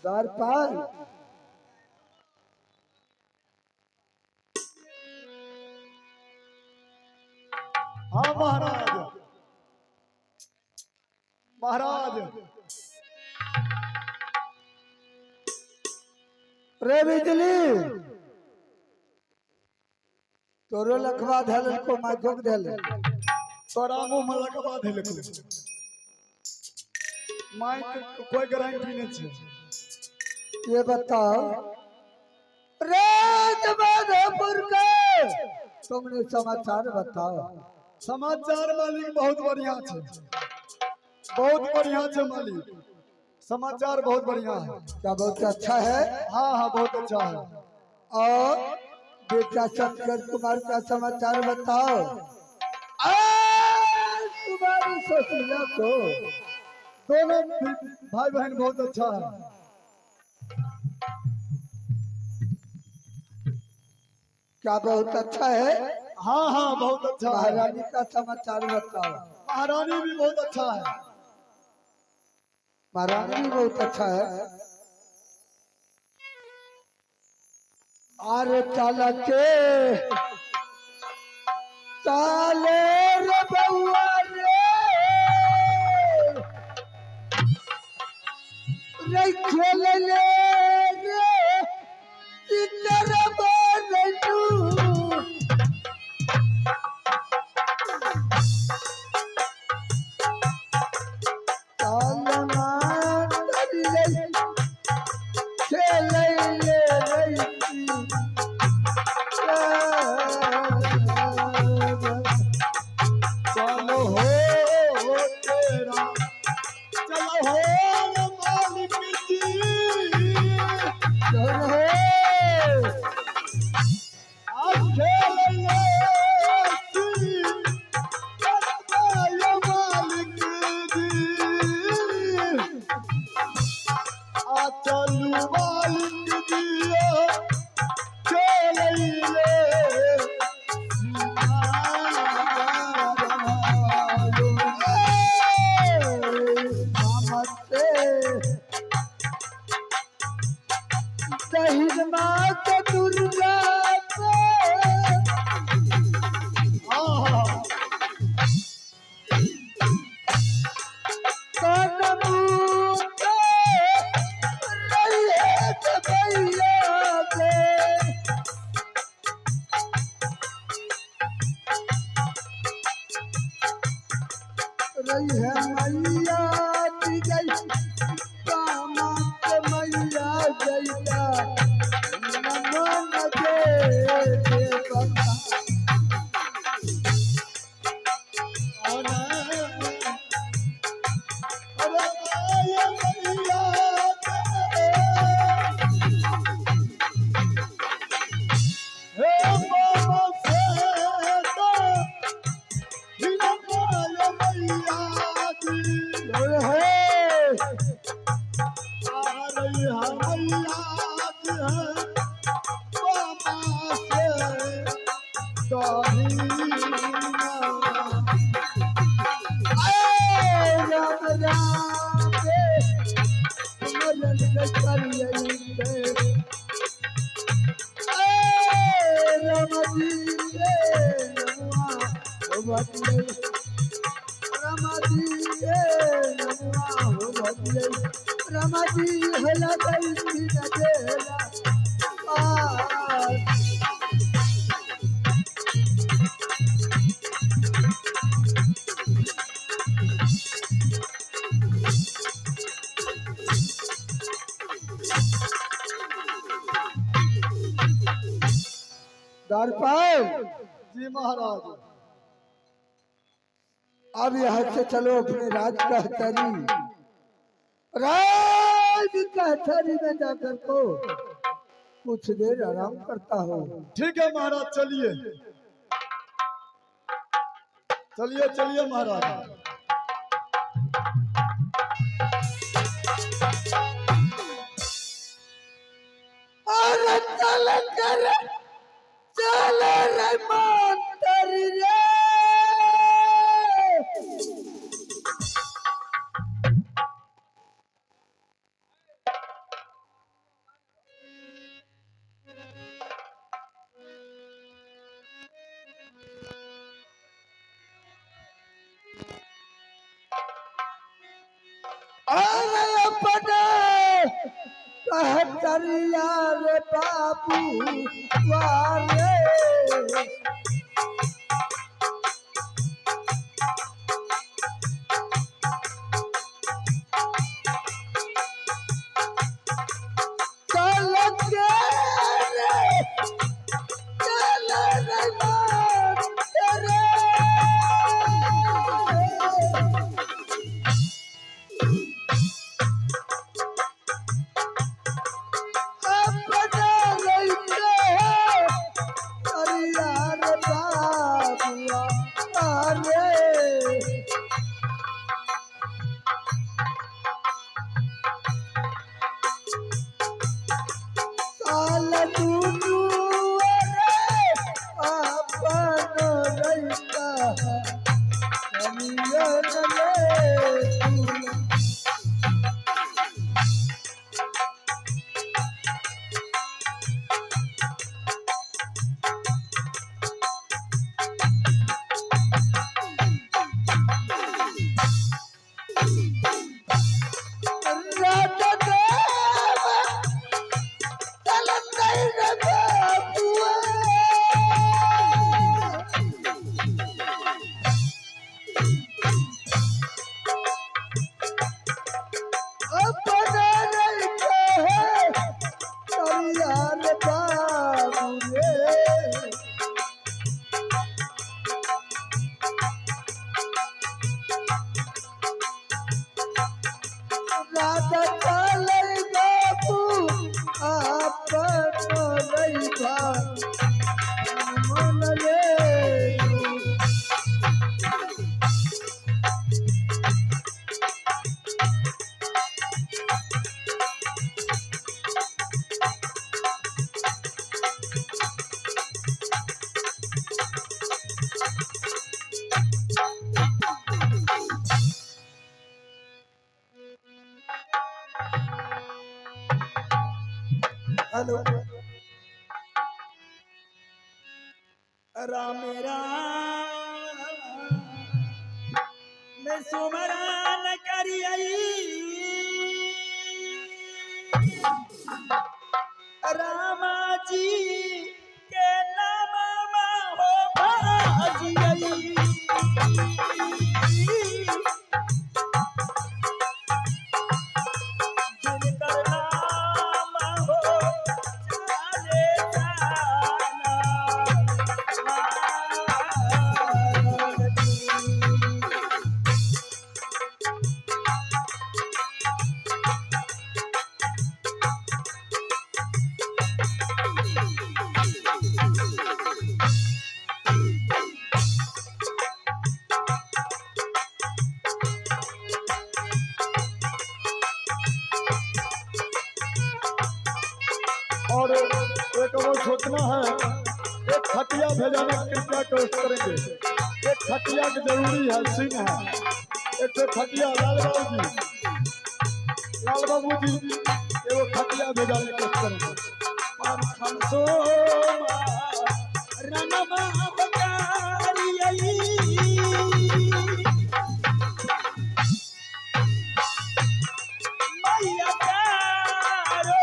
द्वारपाल हाँ महाराज। महाराज रे बिजली तोरो लखवा धल को माइकोक धल तोरा मुंह में लगवा दे लेको माइक कोई गारंटी नहीं छे। ये बताओ रे जमानपुर के तुमने समाचार बताओ। समाचार मालिक बहुत बढ़िया छे, बहुत बढ़िया छे मालिक, समाचार बहुत बढ़िया है। क्या बहुत अच्छा है? हाँ हाँ बहुत अच्छा है। और बेटा शंकर कुमार का समाचार बताओ। आज तुम्हारी ससुरा को दोनों भाई बहन बहुत अच्छा है। क्या बहुत अच्छा है? हाँ हाँ बहुत अच्छा है। महारानी का समाचार बताओ। महारानी भी बहुत अच्छा है। महारानी भी बहुत अच्छा है। अरे चल के चाले रे बउआ रे खेल ले रे सितर बनू चालना करी रे खेल ले रे चलो हो तेरा, चलो हो मालिक जी, आज खेल ले मालिक जी, आ चलू मालिक जी खेल ले। शहीद मात दुर्गा रही है मैया दी गई कामत मैया जैया नमन दे बता रमाजी हला गई नजेला द्वारपाल जी महाराज। अब यहाँ से चलो अपने राज कहतरी, राज कहतरी में जाकर को कुछ देर आराम करता हो। ठीक है महाराज चलिए। चलिए चलिए महाराज। अरे चल कर चल रे मंतरी रे अरे अपने कहतरिया रे बाबू वारे चल के रे चल रे मंतरी हेलो राम राम मैं सुमरन करियई रामा जी के नाम हो भाजियई जिनकर नाम हो चाले जाना और एक और सोचना है, एक खटिया भेजाना कृपया कोशिश करेंगे। एक खटिया की जरूरी है, सिंह है। एक तो खटिया लाल बाबू जी एगो खटिया भेजाने की कोशिश करेंगे। पर हमसो रणमा बकारियई मैया तारो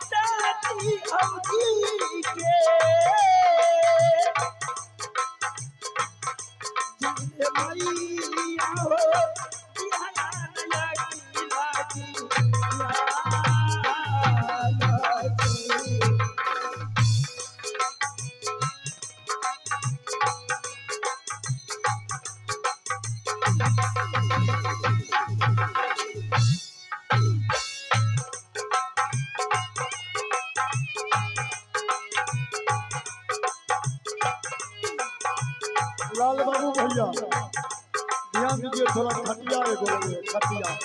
साथी अवधि के जिनके मैया हो ध्यान लागी लाल बाबू भैया ध्यान दीजिए थोड़ा खटिया है बोलिए खटिया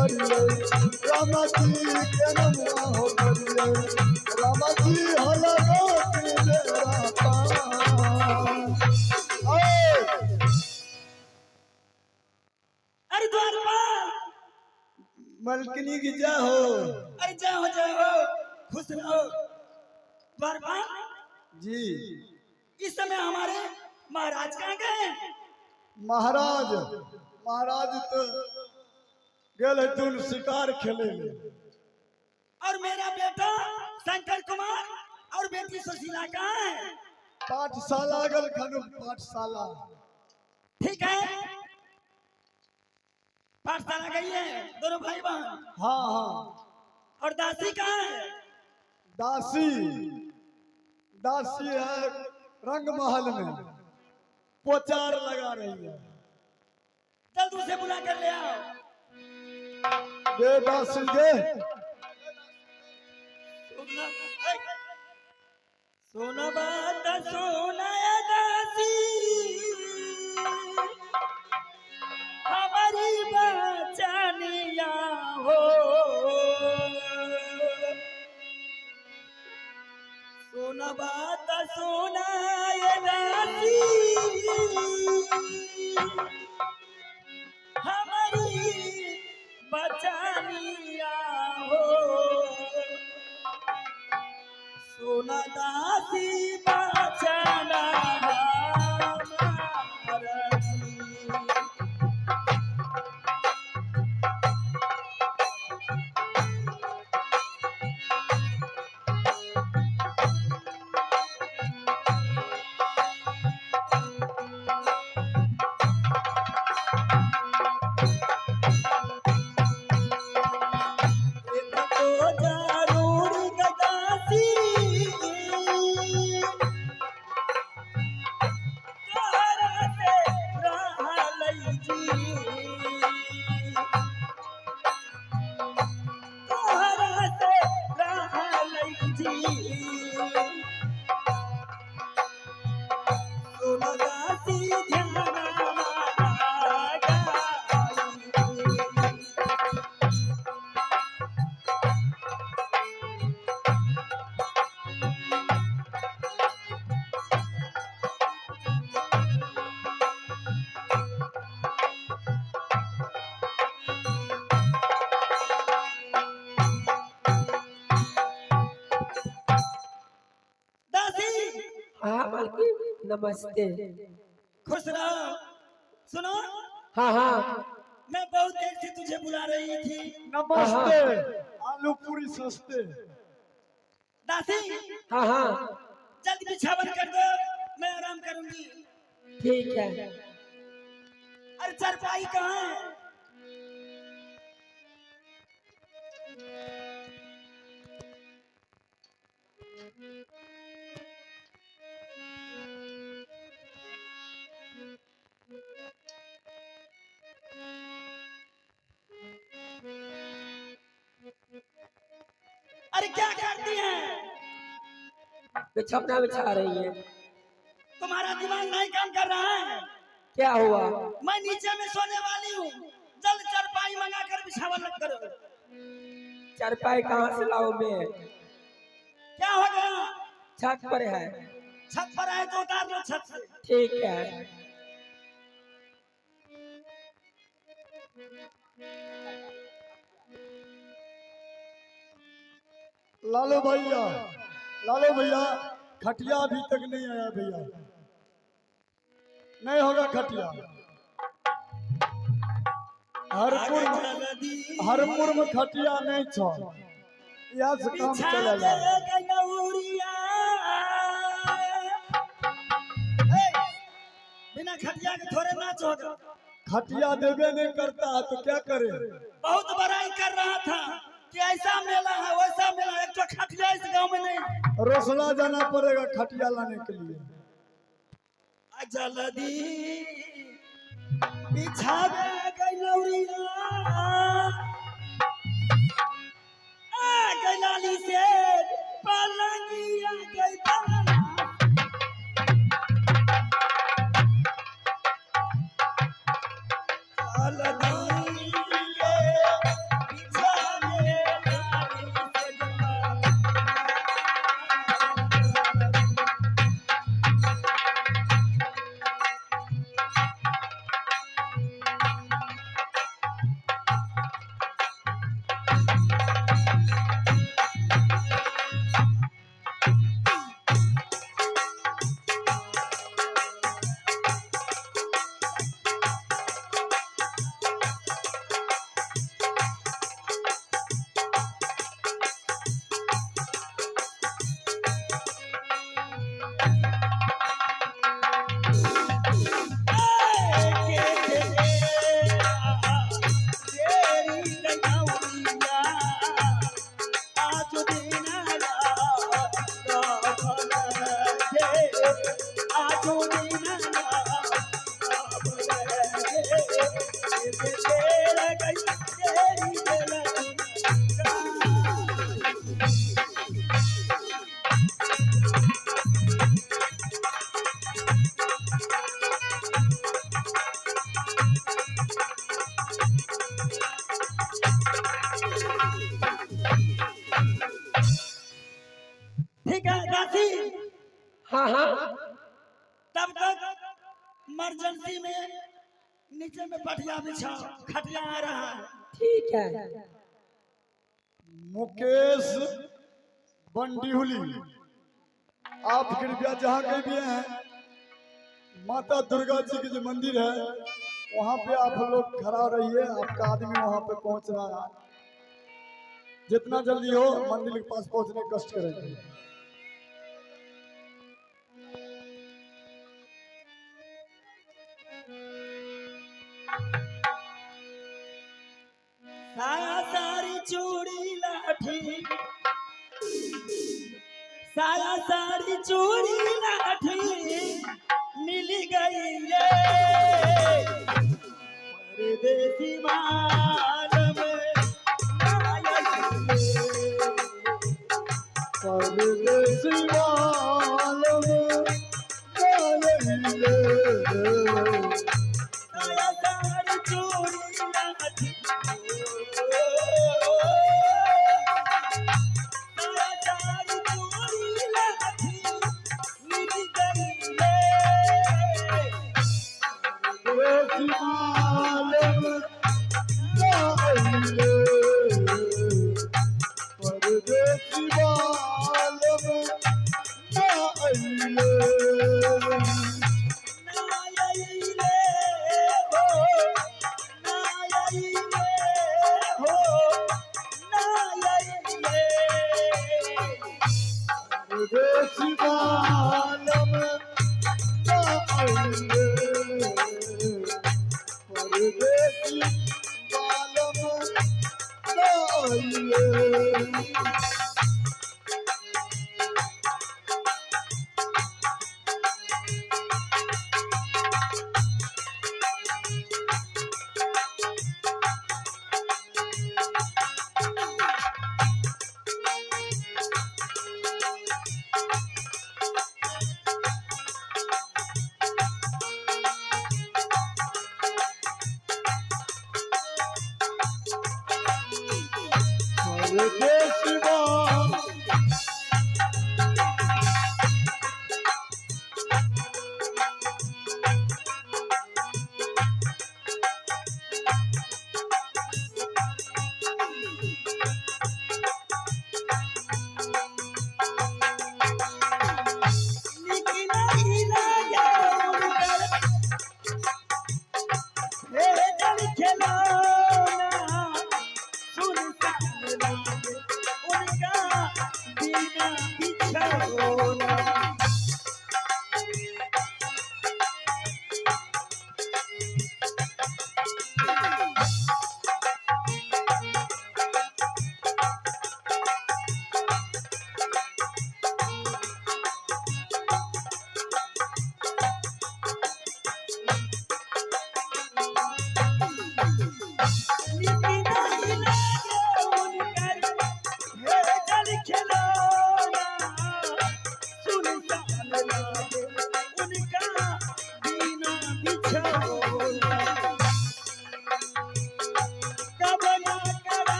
करिए राम जी के नमवा हो करिए राम जी हलगा के डेरा पास। अरे द्वारपाल, मलकिनी की जय हो। अरे जय हो, खुश रहो। द्वारपाल जी इस समय हमारे महाराज कहाँ गए? महाराज महाराज तो गेल तुम शिकार खेले ले। और मेरा बेटा शंकर कुमार और बेटी सुशीला कहाँ है? पाठशाला गल खनु पाठशाला। ठीक है, पाठशाला गई है दोनों भाई बहन। हाँ हाँ। और दासी कहाँ है? दासी दासी है रंग महल में पोचार लगा रही है। जल्द उसे बुला कर ले आओ। दे दासी दे। सोना बात सोना दासी हमारी बचानिया हो। सोना बात सोना दासी हमारी बचानिया हो। सोना दासी बचाना हाँ मालकिन नमस्ते। खुश रहो। सुनो, हाँ हाँ मैं बहुत देर से तुझे बुला रही थी। नमस्ते। आलू पूरी सस्ते। दासी हाँ हाँ जल्द बिछावन कर दो, मैं आराम करूंगी। ठीक है। अरे चारपाई कहाँ है? अरे क्या करती हैं? बिछौना बिछा रही है। तुम्हारा दिमाग नहीं काम कर रहा है? क्या हुआ? मैं नीचे में सोने वाली हूँ, जल्द चारपाई मंगा कर बिछावन करो। चारपाई कहाँ से लाओ मैं? क्या हो गया? छत पर है। छत पर आए तो उतार लो छत से। ठीक है। लालो भैया खटिया अभी तक नहीं आया भैया। नहीं होगा खटिया। हरपुर में खटिया नहीं छो। यहाँ से काम चलेगा। बिना खटिया के थोड़े नाच होगा। खटिया देवे नहीं करता है तो क्या करे? बहुत बड़ाई कर रहा था कि ऐसा मेला है वैसा मेला है, एक तो खटिया इस गांव में नहीं। रोसला जाना पड़ेगा खटिया लाने के लिए। जल्दी बिछावे गैलौरिया गैलाली से पलंगिया गैता। जल्दी ठीक है दासी, हाँ हाँ तब तक इमरजेंसी में नीचे में पटिया बिछाओ, खटिया आ रहा है। ठीक है। मुकेश बंडीहुली, आप कृपया जहाँ कहीं भी हैं, माता दुर्गा जी की जो मंदिर है वहाँ पे आप लोग खड़ा रहिए, आपका आदमी वहाँ पे पहुँच रहा है। जितना जल्दी हो मंदिर के पास पहुँचने का कष्ट करेंगे। साया सारी चूड़ी लाठी, साया सारी चूड़ी लाठी मिल गई रे परदेसी मालम परदेसी मालम साया सारी चूड़ी लाठी, साया सारी चूड़ी लाठी मिल गई रे परदेसी मालम परदेसी मालम परदेसी मालम परदेसी मालम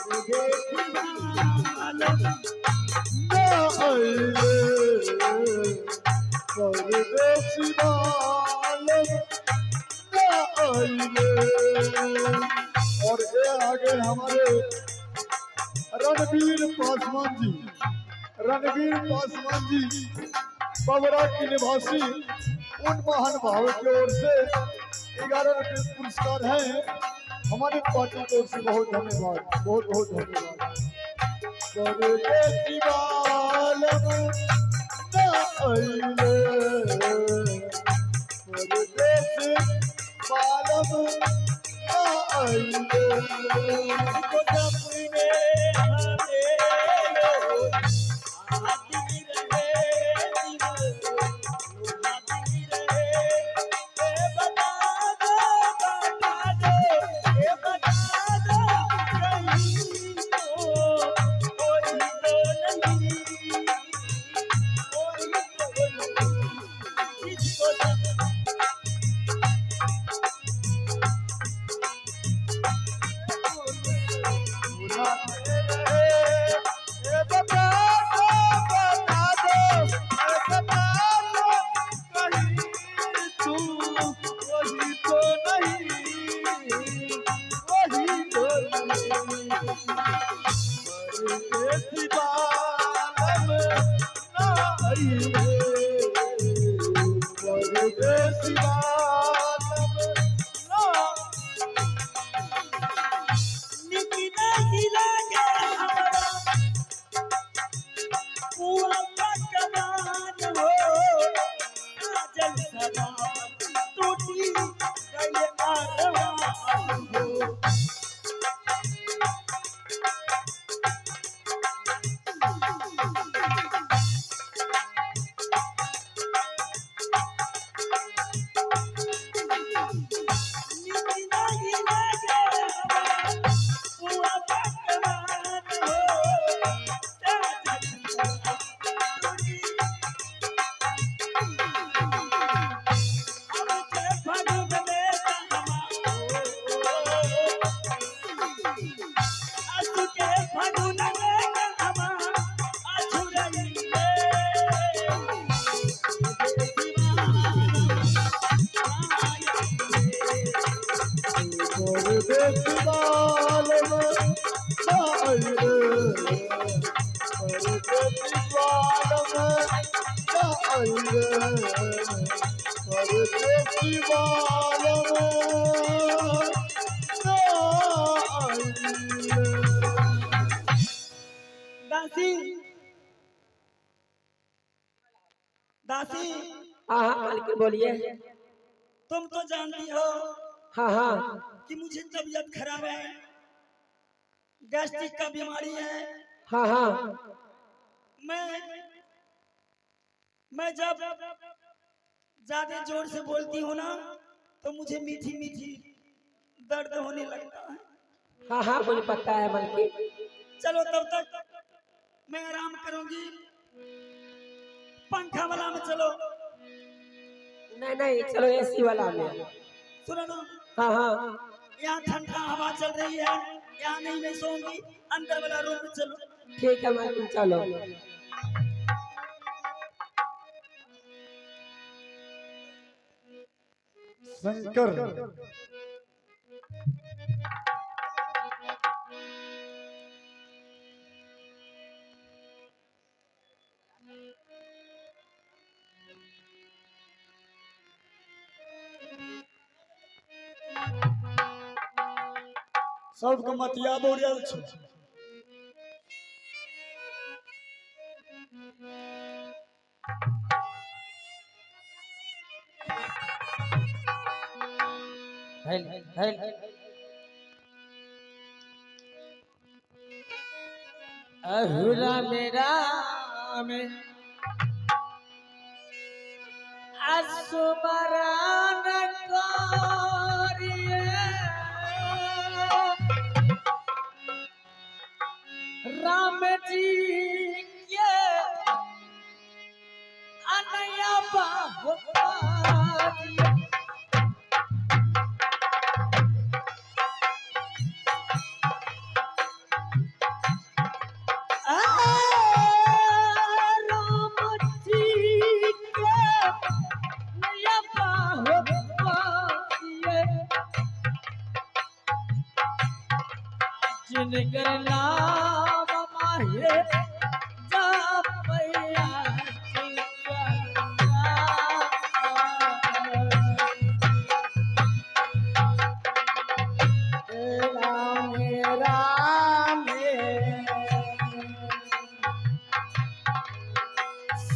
परदेसी मालम परदेसी मालम और ये आगे हमारे रणवीर पासवान जी, रणवीर पासवान जी बबरा के निवासी, उन महान भाव की ओर से 11 रुपये पुरस्कार है। हमारे पार्टी की ओर से बहुत धन्यवाद, बहुत बहुत धन्यवाद। परदेसी मालम परदेसी मालम दासी दासी, हाँ हाँ मालकिन बोलिए। तुम तो जानती हो हाँ हाँ कि मुझे तबीयत खराब है, गैस्ट्रिक का बीमारी है। हाँ हाँ मैं जब ज्यादा जोर से बोलती हूँ ना तो मुझे मीठी मीठी दर्द होने लगता है। हाँ हाँ मुझे पता है मालकिन। चलो तब तक मैं आराम करूंगी, पंखा वाला में चलो। नहीं नहीं चलो एसी वाला में। सुनो ना, हाँ हाँ यहाँ ठंडा हवा चल रही है, यहाँ नहीं मैं सोऊंगी, अंदर वाला रूम में चलो। ठीक है मालकिन चलो। शंकर सबके मतिया बोरियल छै। हेल हेल अहुरा मेरा में असुमरान कोरिए राम जी के अनया बाहुरिए। जिनकर नाम माहे जापया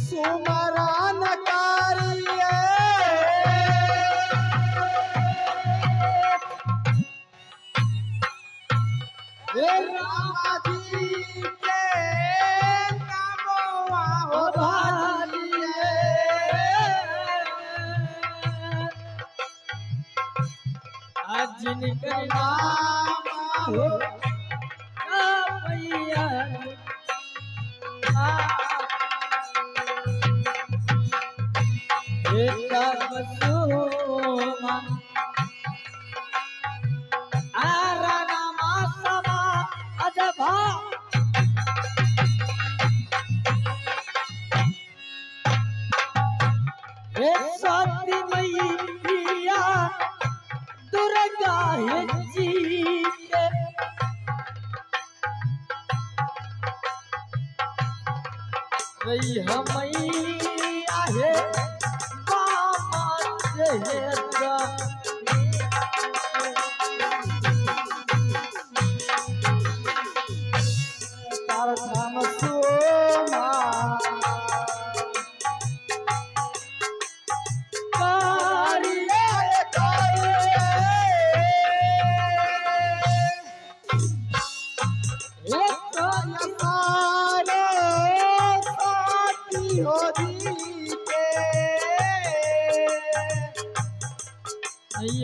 सुमरान कारिए हे राम जी के नामवा हो भालिए। जिनकर नाम हो जापया बसुमा आरा नामा समा अज गई हमैया है मामा चेहरा तार नाम सोना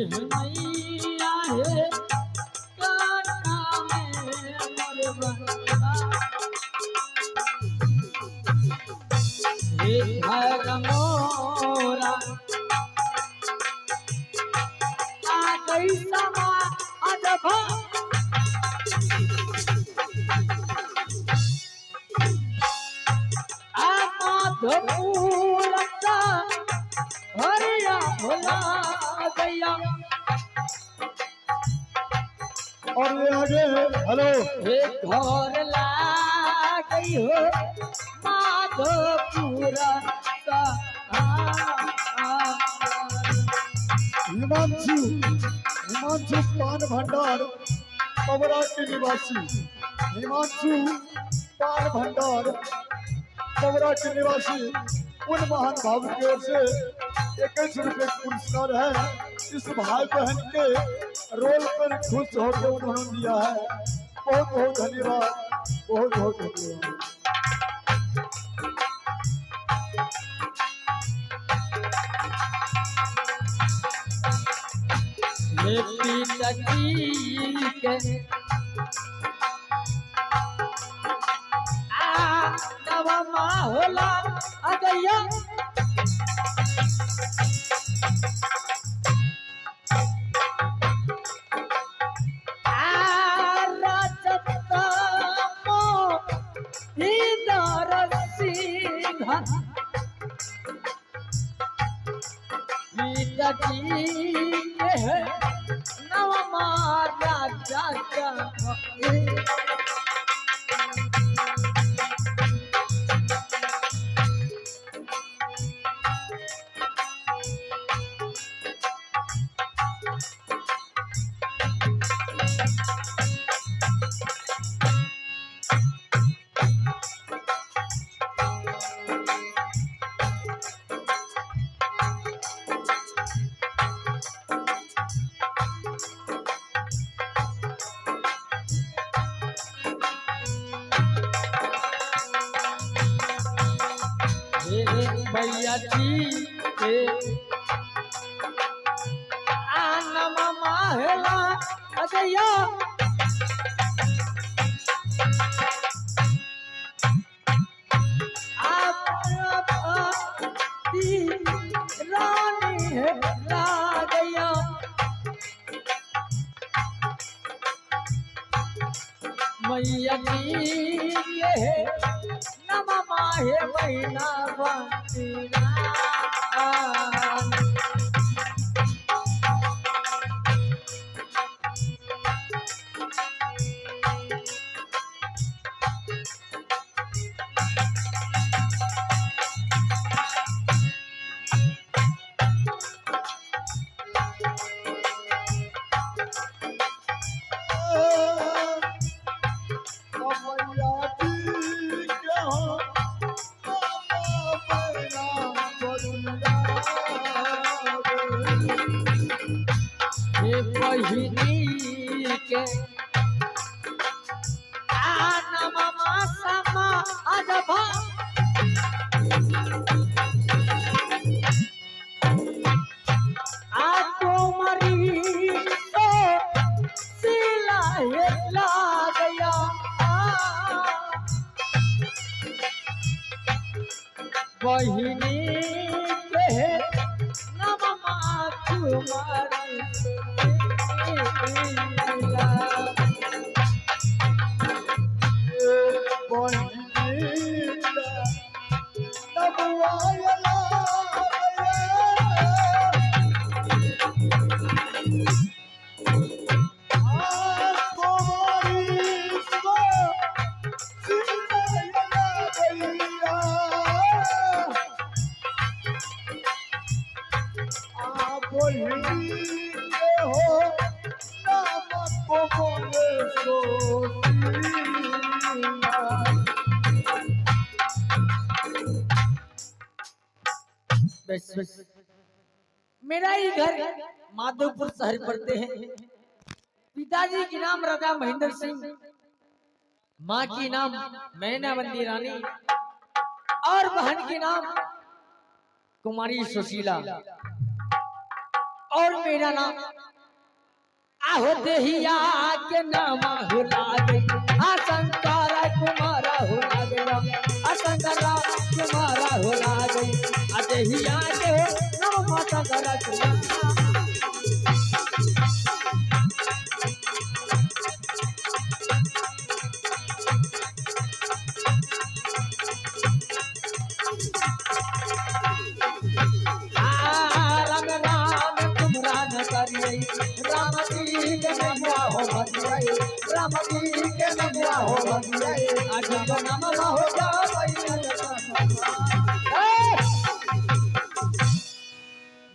मैया है काना में मरबा हे घर मोरा आ गई समा अजभा आ माधोपुर का हरिया भोला गया और ये आगे हेलो हे घर ला गई हो माधोपुर का हिमांशु पान भंडार पवरा के निवासी हिमांशु पान भंडार पवरा के निवासी उन महान भाव की ओर से 21 रुपए पुरस्कार है। इस भाई बहन के रोल पर खुश होकर उन्होंने दिया है। बहुत बहुत धन्यवाद, बहुत बहुत धन्यवाद। हे पिताजी के नवा माहौला आ गया पिताजी के है नवा राजा भैया जी के आनमा माहला अजया रानी है ला गया मैया जी के है नमा माहे महीना बंदीना बहिनी के आनमा मासमा अजभा आ तुम्हारी तो सिला ला गया बहिनी के नमा तुम्हारी कोई हो नाम को मोरे सोसीना। बस बस। मेरा ही घर माधोपुर शहर पड़ते हैं। पिताजी के नाम राजा महेंद्र सिंह, माँ की नाम मैनावती रानी और बहन के नाम कुमारी सुशीला और मेरा नाम आहोते ही के नाम हुला गई शंकरा कुमारा हुला गया शंकरा कुमारा हुला गई अदेहिया के नाम शंकरा कुमारा। राम जी के नमवा हो भगवाई राम जी के नमवा हो भगवाई आज तो नमवा हो जाए।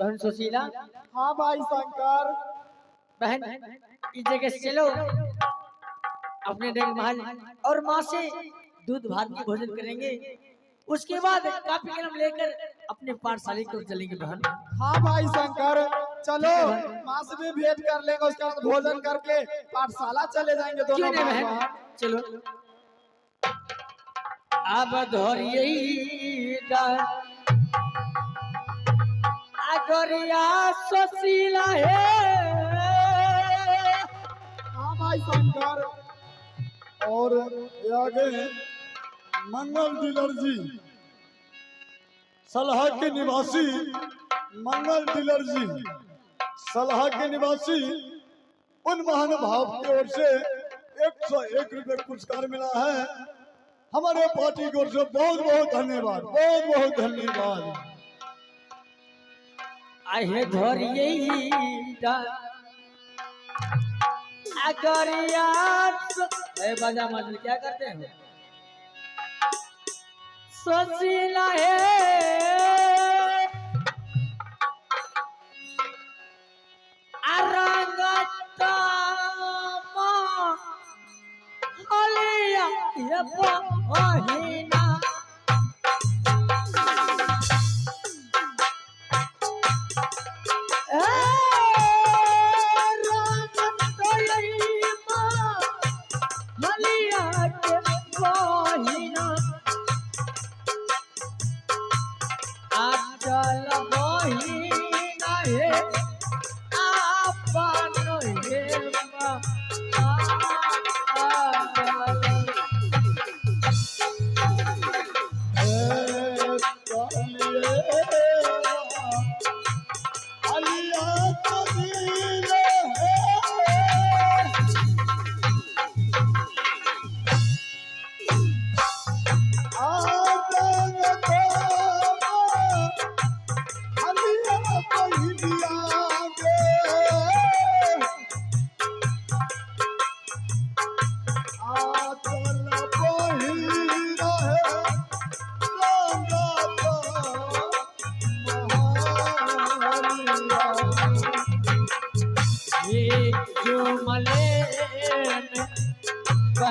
बहन सुशीला। हाँ भाई शंकर। बहन इस जगह से चलो अपने देख महल और माँ से दूध भात की भोजन करेंगे। उसके बाद काफी कलम लेकर अपने पाठशाला को चलेंगे बहन। हाँ भाई शंकर चलो माँ से भी भेंट कर लेंगे उसके बाद भोजन करके पाठशाला चले जाएंगे दोनों बहन। चलो अब धोरिया सुशीला है। हाँ भाई शंकर। और आगे मंगल डीलर जी सलहा के निवासी मंगल डीलर जी सलहा के निवासी उन महानुभाव की ओर से 101 रुपए पुरस्कार मिला है। हमारे पार्टी की ओर से बहुत बहुत धन्यवाद बहुत बहुत धन्यवाद। आहे धोरिया बाजा मजल क्या करते हैं सुशीला है अरंगता मालिया ये बहिना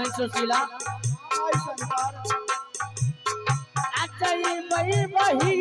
सुशीला अच्छा ये बही बही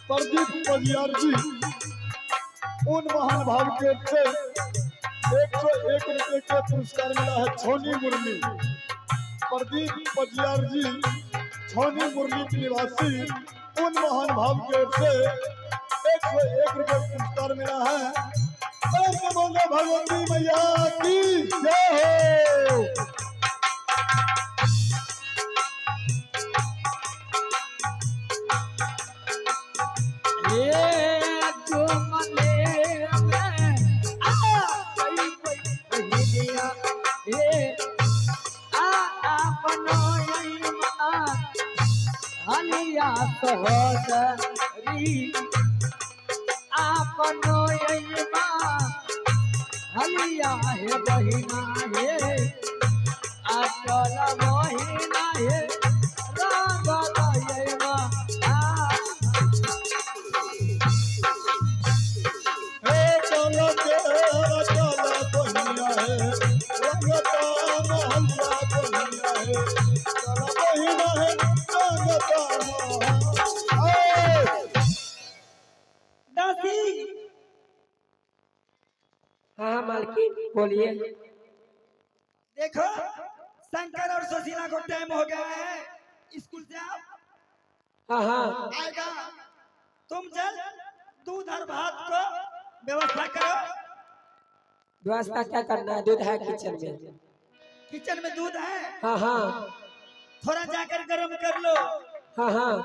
प्रदीप पजियार जी उन महान भाव के से 101 रुपए का पुरस्कार मिला है। छोनी मुरली प्रदीप पजियार जी छोनी मुरली के निवासी उन महान भाव के से 101 रुपए पुरस्कार मिला है। भगवती मैया की जय हो। हे आपनो यैमा हलिया सहोदरी आपनो यैमा हलिया हे बहिना हे आचल बहिना हे रंग यैमा चलो तेरा चलो बहिया है रंगता मोहल्ला बहिया है चलो बहिना है रंगता दासी हाँ मालकिन बोलिए। देखो शंकर और सुशीला को टाइम हो गया है, स्कूल से आप हाँ हाँ आएगा। तुम जल दूध और भात को व्यवस्था करो। व्यवस्था क्या करना है? दूध है किचन में। किचन में दूध है, हाँ हाँ थोड़ा जाकर गर्म कर लो हाँ हाँ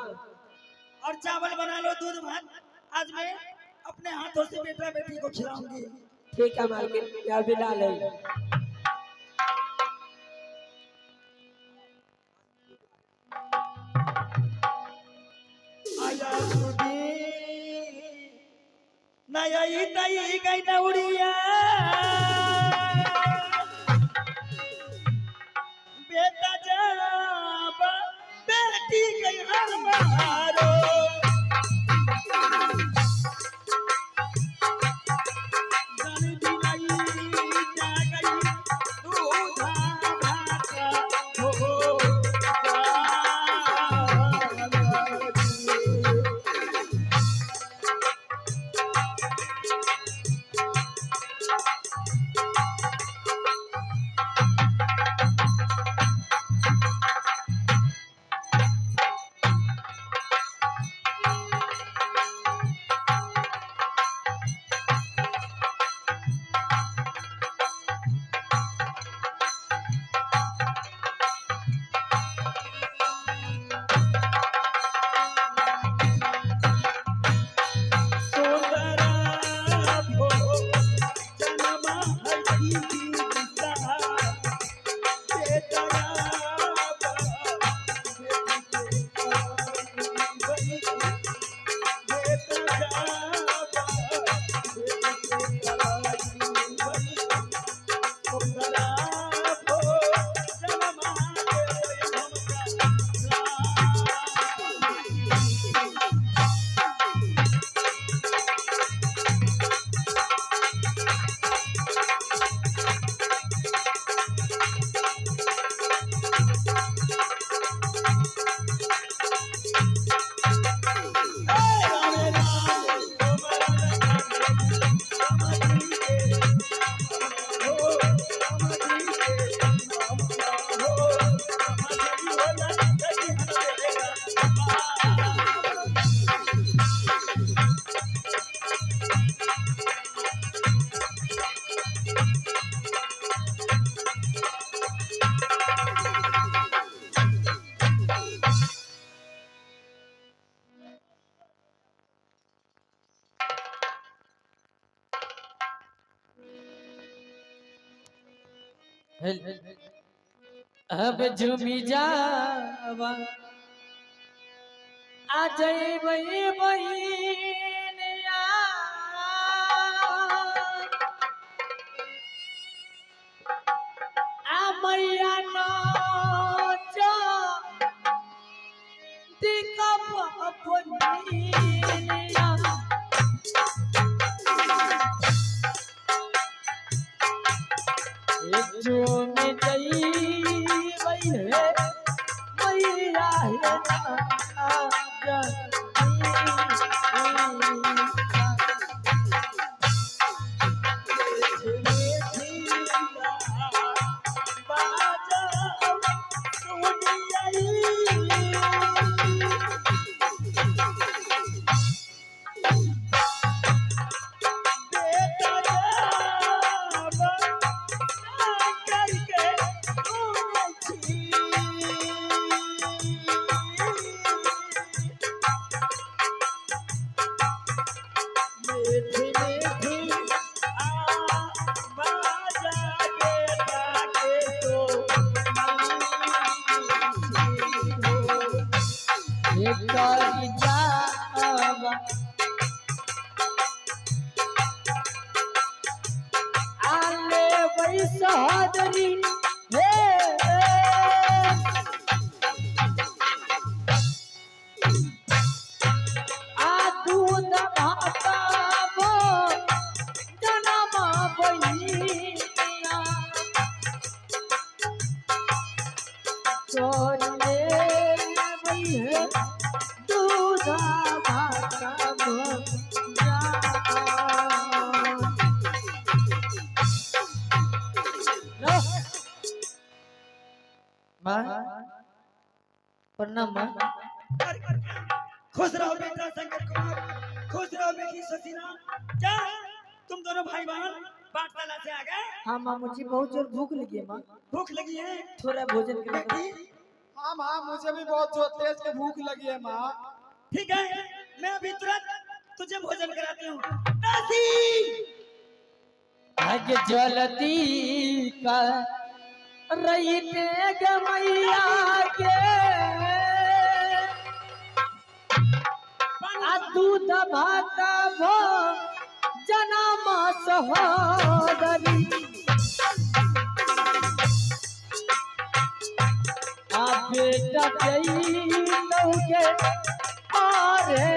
और चावल बना लो, दूध भात आज मैं अपने हाथों से बेटा बेटी को खिलाऊंगी। ठीक है मालकिन, या भी ला ले। आया सुदी नया तई गई नौड़िया बेटा जब बेटी गई हमारो जान दिलाई जा गई दूधा भात हो अब झूमी जावा आ जाई बहिनिया आ मैया नाचा दिकप अपनिया झूमी जाई मैया है आजा सोने वही है दूधा भाता भोजा। माँ प्रणाम माँ। खुश रहो बेटा शंकर कुमार, खुश रहो बेटी ससीना। क्या तुम दोनों भाई बहन पाठशाला से आ गए? हाँ माँ, मुझे बहुत जोर भूख लगी है माँ, भूख लगी है? थोड़ा भोजन करें। बेटी हाँ माँ, मुझे भी बहुत जोर तेज के भूख लगी है माँ। ठीक है, मैं अभी तुरंत तुझे भोजन कराती हूँ। दासी आज जलती का रही गमैया के आ दूध भात भो जनम सहोदरी आ बेटा के आरे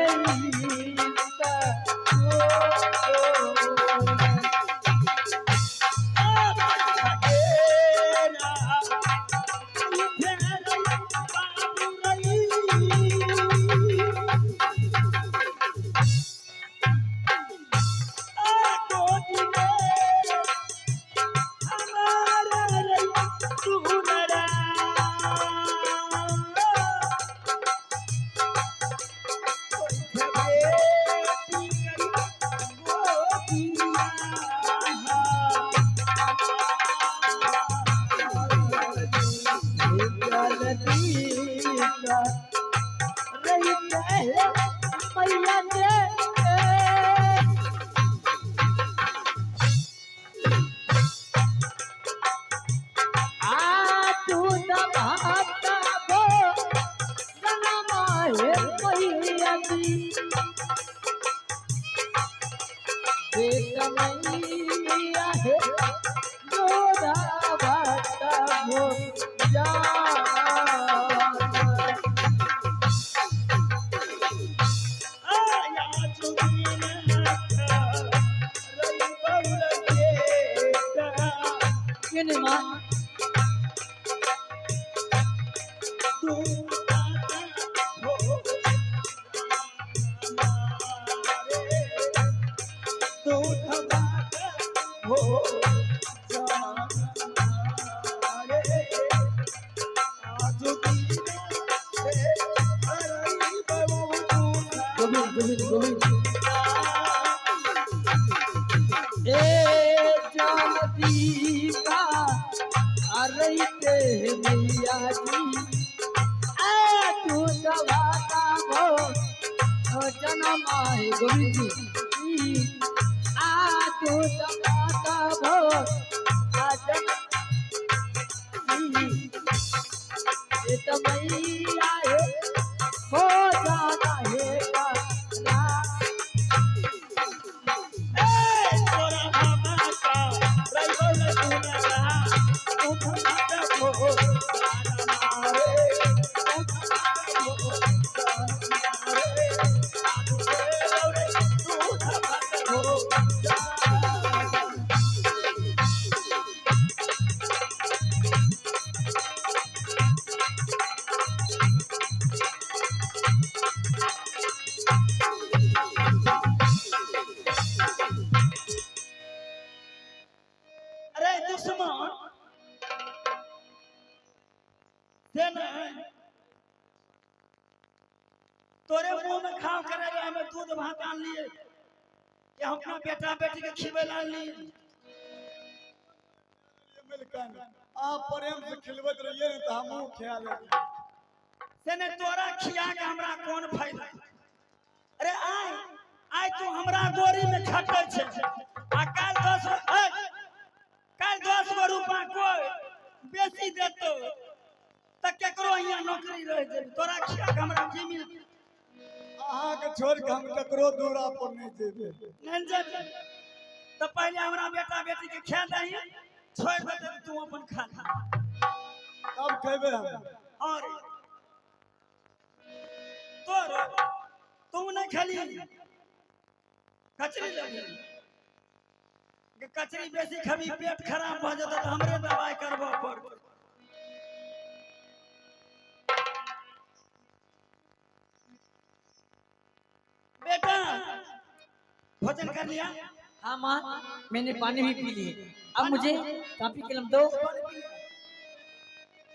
तोरे मुंह में खाओ करे रहे हमें दूध भात आन लिए कि हम अपना बेटा बेटी के खिवे ला लिए। आप प्रेम से खिलवत रहिए न तो हमहू खिया लेंगे। से ने तोरा खिया के हमरा कौन फायदा? अरे आय आय तू हमरा गोरी में खटे छे आ काल 10 गो रुपया कोई बेसी देतो त केकरो हिया नौकरी रह जे तोरा खिया के हमरा की मिलत? अहाँ के छोड़ के हम ककरो दूरा पर नहीं जेबे। नहीं जेबे तो पहले हमरा बेटा बेटी के खिया दही, छोड़ दे तू अपन खा तब खेबे हम। और तोर तू नहीं खली कचरी लगी कि कचरी बेसी खबी पेट खराब भ जत त हमरे दवाई करबो पड़त। भोजन कर लिया? हाँ माँ, मैंने पानी भी पी लिए। अब मुझे कापी कलम दो,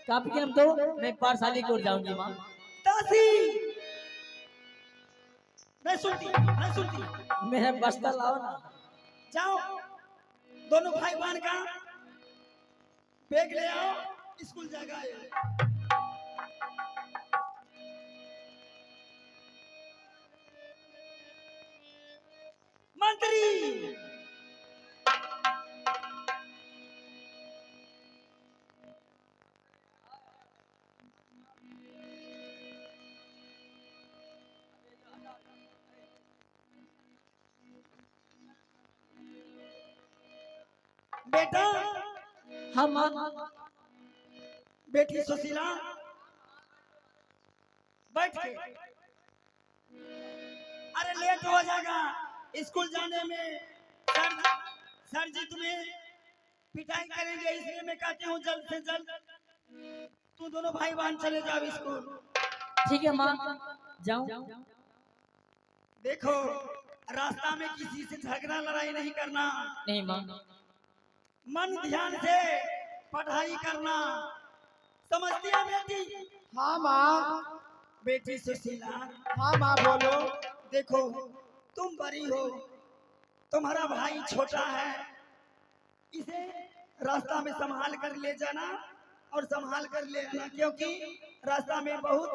कापी कलम दो, मैं पाठशाला की ओर जाऊंगी माँ। दासी नहीं सुनती, नहीं सुनती। मेरा बस्ता लाओ ना। जाओ दोनों भाई बहन का बैग ले आओ, स्कूल जाएगा ये। मंत्री बेटा। हाँ माँ। बेटी सुशीला बैठ के। अरे लेट हो जाएगा स्कूल जाने में। सर जी तुम्हें पिटाई करेंगे, इसलिए मैं कहती हूँ जल्द से जल्द तू दोनों भाई बहन चले जाओ स्कूल। ठीक है माँ, जाऊं? देखो रास्ता में किसी से झगड़ा लड़ाई नहीं करना। नहीं माँ। मन ध्यान से पढ़ाई करना, समझती है बेटी? हाँ माँ। बेटी सुशीला। हाँ माँ बोलो। देखो तुम बड़ी हो, तुम्हारा भाई छोटा है, इसे रास्ता में संभाल कर ले जाना और संभाल कर ले आना, क्योंकि रास्ता में बहुत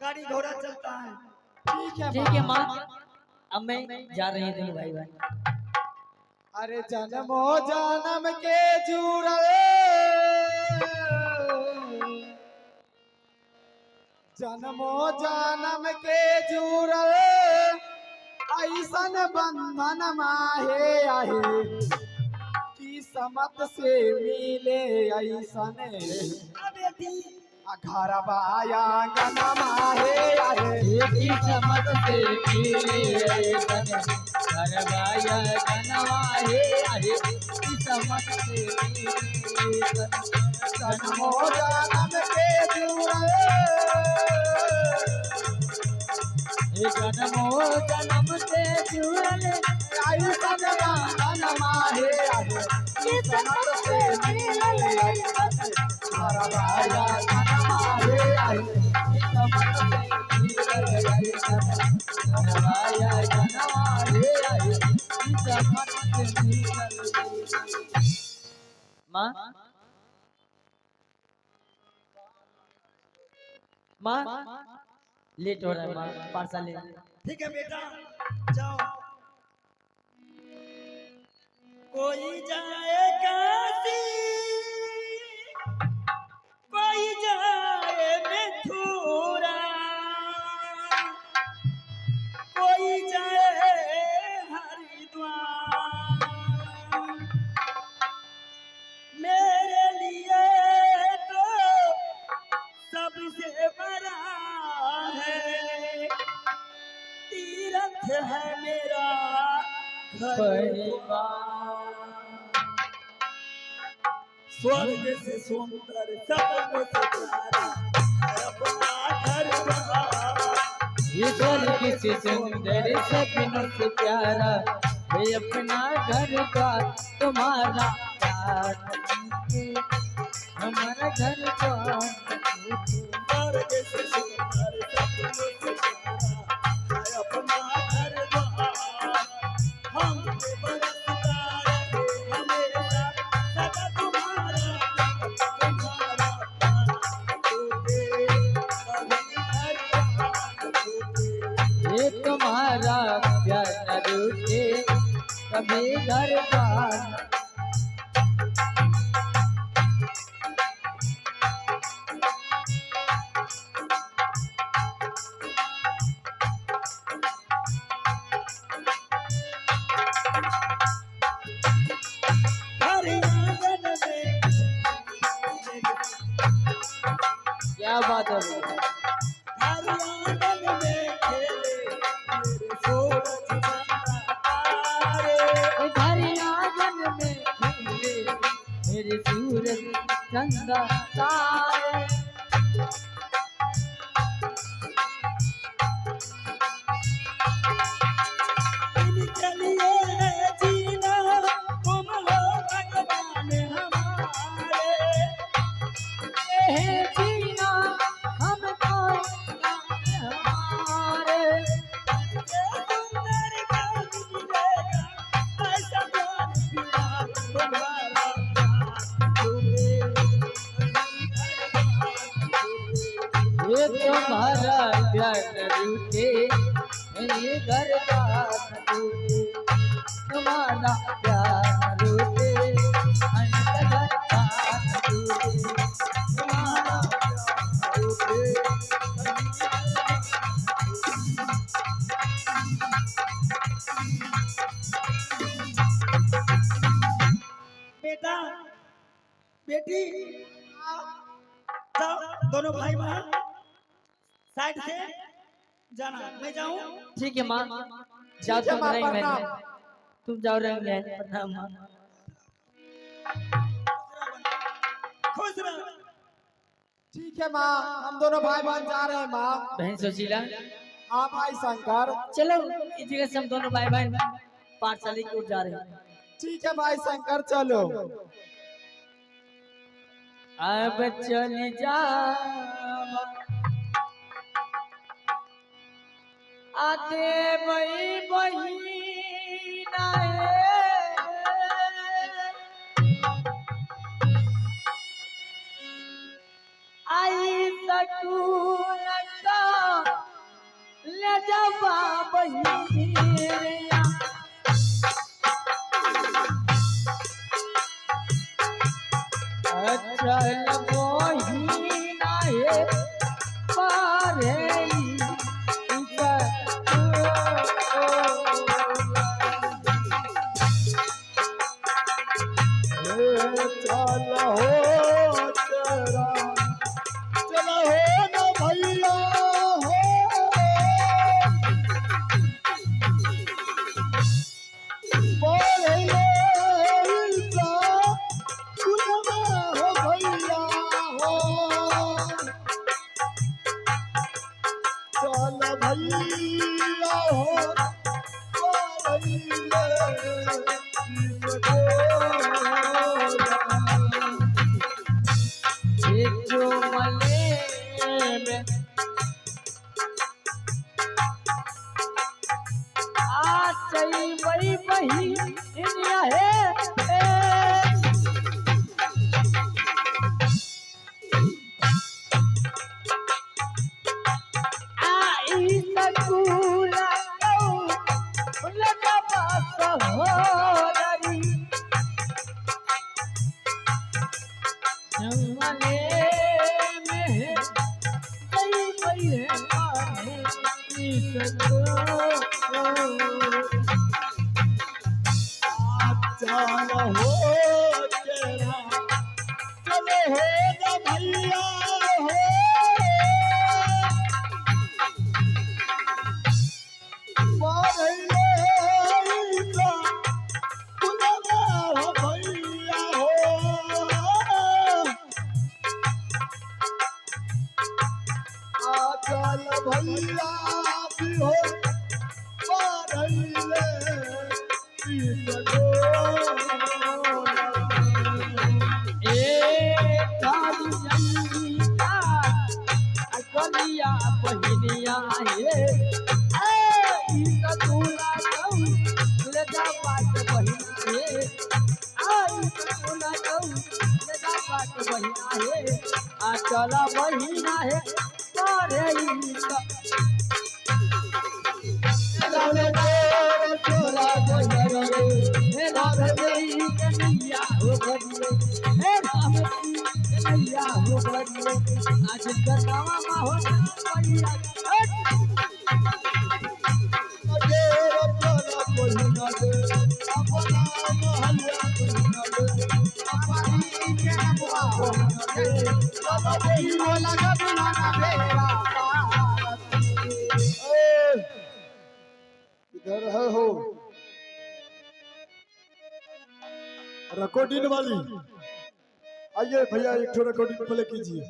गाड़ी घोड़ा चलता है। ठीक है माँ। अब मैं जा रही हूँ भाई भाई। अरे जन्मो जन्म के जुड़े, जन्मो जन्म के जुड़े, ऐसन बंधन माहे आहे, किस्मत से मिले ऐसन बेटी घरवा आंगन माहे आहे, किस्मत से मिले ऐसन घरवा आंगनवा हे आहे, किस्मत से मिले जन्मो जन्म के जुड़े, जन्मो जन्म से जुड़ल ऐसन बंधन माहे आहे, किस्मत से मिले ऐसन घरवा आंगन माहे आहे, किस्मत से मिले ऐसन घरवा आंगनवा हे आहे, किस्मत से मिले। माँ माँ लेट हो रहा है माँ, पाठशाला। ठीक है बेटा जाओ। कोई जाए काशी, कोई जाए मथुरा, कोई जाए हरिद्वार, मेरे लिए तो सबसे बड़ा है तीर्थ है मेरा परिवार। स्वर्ग से सुंदर सपनों से प्यारा अपना घर बहार। ये स्वर्ग से सुंदर सपनों से प्यारा है अपना घर का तुम्हारा प्यार, हमारा घर का। स्वर्ग से सुंदर सपनों से प्यारा है अपना घर बहार। हमको बरसता रहे हमेशा सदा तुम्हारा तुम्हारा प्यार टूटे कभी घर बहार टूटे। ये तुम्हारा प्यार न रूठे कभी घर बार। हर आंगन में क्या बात है भैया? हर आंगन में खेले मेरे सूरज चंद्र तारे। घर आंगन में खिले मेरे सूरज चंदा तारे। इनके लिए हैं जीना हमको हमारे। सुंदर का मिलेगा ऐसा प्यार प्यार तुम्हारा ये तुम्हारा प्यार न रूठे मेरे घर का न टूटे, तुम्हारा प्यार न रूठे मेरे घर का न टूटे, तुम्हारा प्यार न रूठे। बेटा बेटी जाओ दोनों भाई बहन साइड से जाना, मैं जाऊं। ठीक है माँ, जाओ तुम रंग महल, तुम जाओ रंग महल। प्रणाम माँ। खुश रहो। ठीक है माँ, हम दोनों भाई बहन जा रहे हैं माँ। बहन सुशीला, हाँ भाई शंकर। चलो इस जगह से हम दोनों भाई बहन पाठशाला की ओर जा रहे हैं। ठीक है भाई शंकर, चलो। अब चल जा आते बही बहिना आई सकून का ले जावा बहिनिया। चल बहिना है पारे चलो हो तेरा, चलो हो ना भैया हो, बोले सा सुनमा हो भैया हो, चलो भैया हो जो मले में आ चई बड़ी बही इंडिया है आई सकूला को लगा पास होरी जमने में गई गई है माने इसको चलो हो तेरा, चलो हो ना भैया हो, बोले सा सुनमा हो भैया हो, चल भैया भी हो पारैले इसको ए काली जंगीता अगलिया बहिनिया ये ए सकूला कऊ लगा पाट बहिना ये आई सकूला कऊ लगा पाट बहिना ये आ चला बहिना है पारे इसका लाले चोला बहिना हे राम देई कन्हैया हो बनिए, हे राम देई कन्हैया हो बनिए, आज करनावा मा हो भैया इधर है हो रिकॉर्डिंग वाली, आइए भैया एक ठो रिकॉर्डिंग प्ले कीजिए।